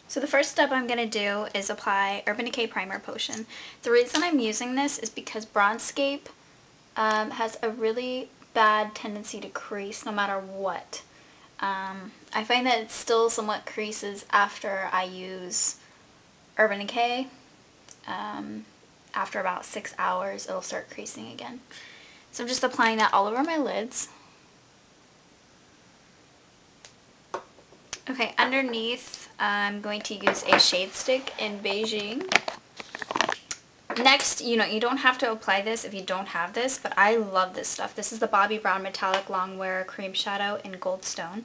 So the first step I'm going to do is apply Urban Decay Primer Potion. The reason I'm using this is because Bronzescape has a really bad tendency to crease no matter what. I find that it still somewhat creases after I use Urban Decay. After about 6 hours it'll start creasing again. So I'm just applying that all over my lids. Okay, underneath I'm going to use a shade stick in Beijing. Next, you don't have to apply this if you don't have this, but I love this stuff. This is the Bobbi Brown Metallic Longwear Cream Shadow in Goldstone.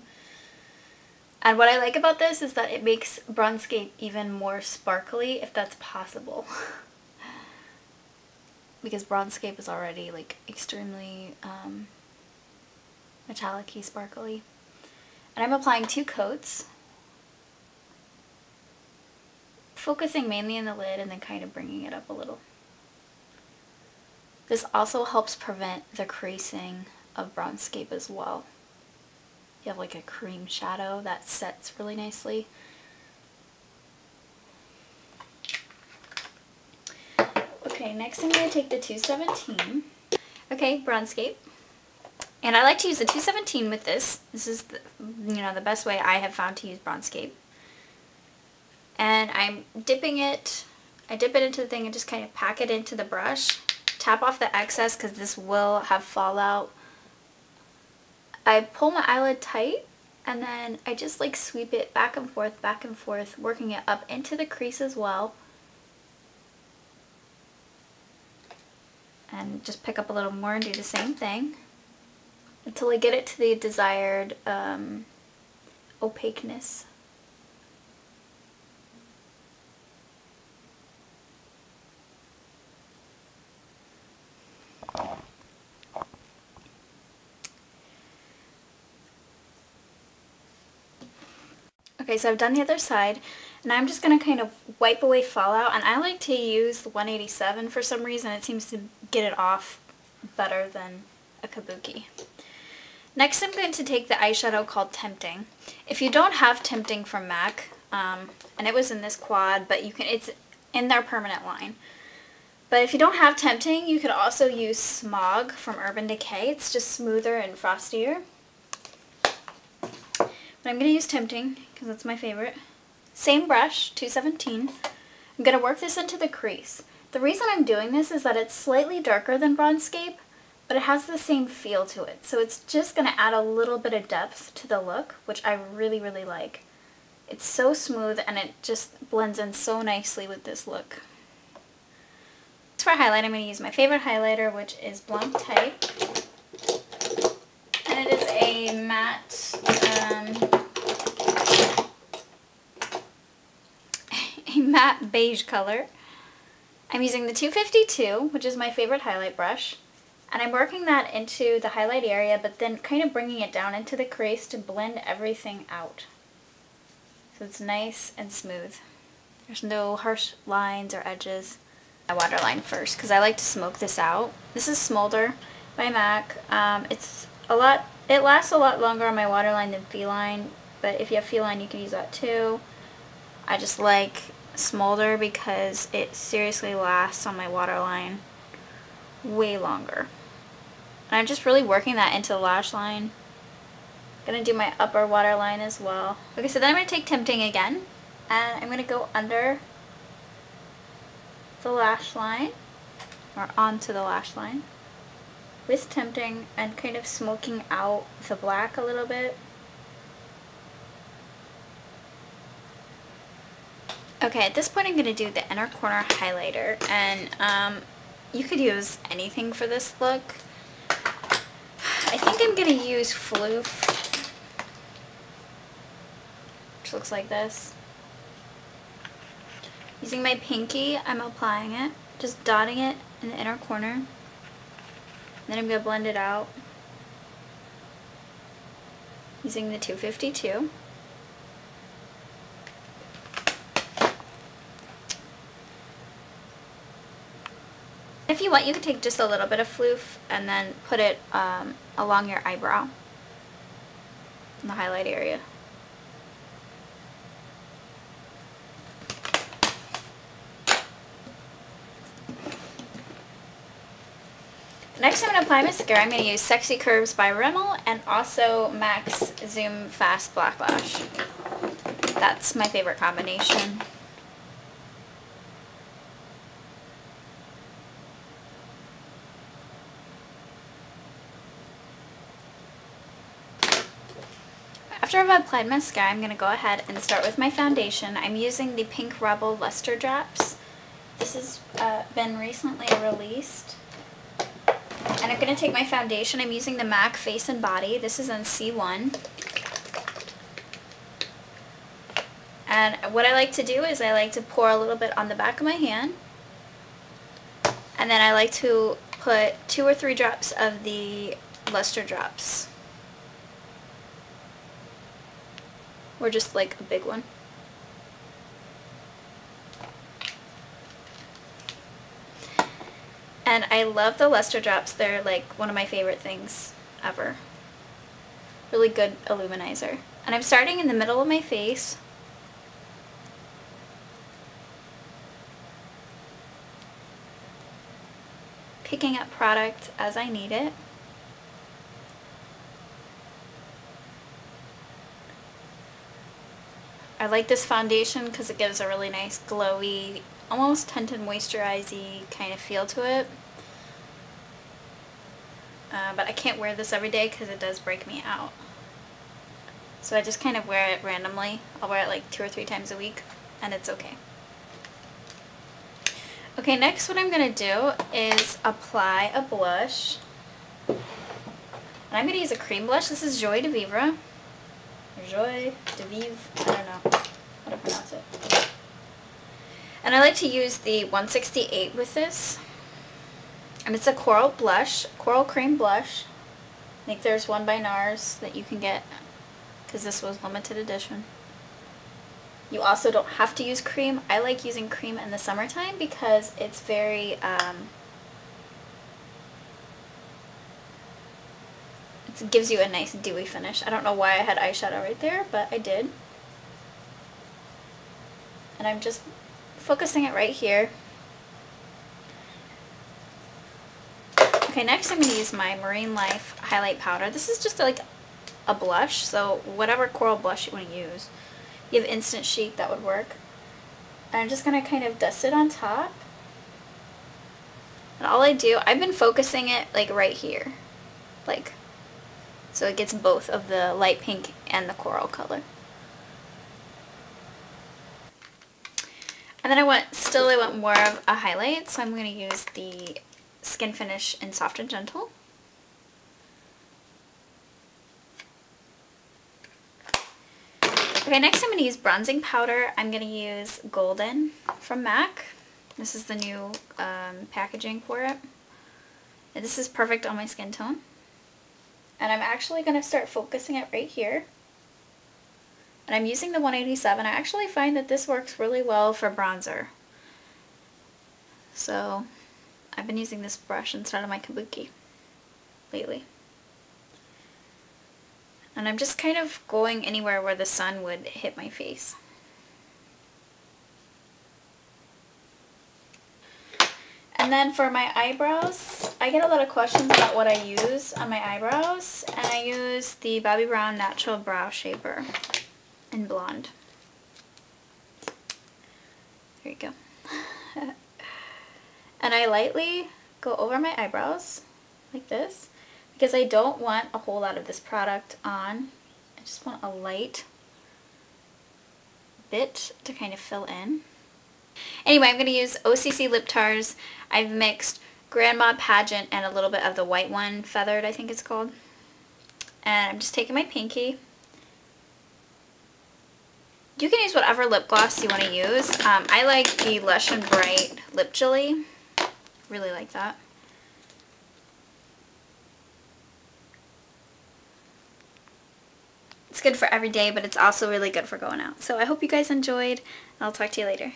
And what I like about this is that it makes Bronzescape even more sparkly, if that's possible. Because Bronzescape is already like extremely metallic-y, sparkly. And I'm applying 2 coats, focusing mainly in the lid and then kind of bringing it up a little. This also helps prevent the creasing of Bronzescape as well. You have like a cream shadow that sets really nicely. Okay, next I'm going to take the 217. Okay, Bronzescape. And I like to use the 217 with this. This is the best way I have found to use Bronzescape. And I'm dipping it, I dip it into the thing and just kind of pack it into the brush. Tap off the excess because this will have fallout. I pull my eyelid tight and then I just like sweep it back and forth, working it up into the crease as well. And just pick up a little more and do the same thing until I get it to the desired opaqueness. Okay, so I've done the other side, and I'm just going to kind of wipe away fallout, and I like to use the 187 for some reason. It seems to get it off better than a kabuki. Next I'm going to take the eyeshadow called Tempting. If you don't have Tempting from MAC, and it was in this quad, but it's in their permanent line. But if you don't have Tempting, you could also use Smog from Urban Decay. It's just smoother and frostier. But I'm going to use Tempting because that's my favorite. Same brush, 217. I'm going to work this into the crease. The reason I'm doing this is that it's slightly darker than Bronzescape, but it has the same feel to it. So it's just going to add a little bit of depth to the look, which I really, really like. It's so smooth and it just blends in so nicely with this look. For highlight, I'm going to use my favorite highlighter, which is Blanc type. And it is a matte, matte beige color. I'm using the 252, which is my favorite highlight brush. And I'm working that into the highlight area, but then kind of bringing it down into the crease to blend everything out. So it's nice and smooth. There's no harsh lines or edges. My waterline first, because I like to smoke this out. This is Smolder by MAC. It lasts a lot longer on my waterline than Feline, but if you have Feline you can use that too. I just like Smolder because it seriously lasts on my waterline way longer. And I'm just really working that into the lash line. Gonna do my upper waterline as well. Okay, so then I'm gonna take Tempting again, and I'm gonna go under the lash line, or onto the lash line, with Tempting and kind of smoking out the black a little bit. Okay, at this point I'm going to do the inner corner highlighter, and you could use anything for this look. I think I'm going to use Phloof, which looks like this. Using my pinky, I'm applying it, just dotting it in the inner corner. Then I'm going to blend it out using the 252. If you want, you can take just a little bit of Phloof and then put it along your eyebrow in the highlight area. Next I'm going to apply mascara. I'm going to use Sexy Curves by Rimmel and also MAC's Zoom Fast Black Lash. That's my favorite combination. After I've applied mascara, I'm going to go ahead and start with my foundation. I'm using the Pink Rebel Lustre Drops. This has been recently released. And I'm going to take my foundation. I'm using the MAC Face and Body. This is in C1. And what I like to do is I like to pour a little bit on the back of my hand. And then I like to put 2 or 3 drops of the Lustre Drops. Or just like a big one. And I love the Lustre Drops. They're like one of my favorite things ever. Really good illuminizer. And I'm starting in the middle of my face. Picking up product as I need it. I like this foundation because it gives a really nice glowy, almost tinted moisturizing kind of feel to it. But I can't wear this every day because it does break me out. So I just kind of wear it randomly. I'll wear it like 2 or 3 times a week and it's okay. Okay, next what I'm going to do is apply a blush. And I'm going to use a cream blush. This is Joie de Vivre. Joie de Vivre, I don't know how to pronounce it. And I like to use the 168 with this. And it's a coral blush, coral cream blush. I think there's one by NARS that you can get because this was limited edition. You also don't have to use cream. I like using cream in the summertime because it's very, it gives you a nice dewy finish. I don't know why I had eyeshadow right there, but I did. And I'm just focusing it right here. Okay, next I'm going to use my Marine Life highlight powder. This is just like a blush, so whatever coral blush you want to use. If you have Instant Chic, that would work. And I'm just going to kind of dust it on top. And all I do, I've been focusing it like right here. Like, so it gets both of the light pink and the coral color. And then I want more of a highlight, so I'm going to use the Skinfinish in Soft and Gentle. Okay, next I'm going to use bronzing powder. I'm going to use Golden from MAC. This is the new packaging for it. And this is perfect on my skin tone. And I'm actually going to start focusing it right here. And I'm using the 187. I actually find that this works really well for bronzer. So I've been using this brush instead of my kabuki lately. And I'm just kind of going anywhere where the sun would hit my face. And then for my eyebrows, I get a lot of questions about what I use on my eyebrows. And I use the Bobbi Brown Natural Brow Shaper in Blonde. There you go. And I lightly go over my eyebrows like this because I don't want a whole lot of this product on. I just want a light bit to kind of fill in. Anyway, I'm going to use OCC Liptars. I've mixed Grandma Pagent and a little bit of the white one, Feathered I think it's called. And I'm just taking my pinky. You can use whatever lip gloss you want to use. I like the Lush and Bright Lipgelee. Really like that. It's good for every day, but it's also really good for going out. So I hope you guys enjoyed. I'll talk to you later.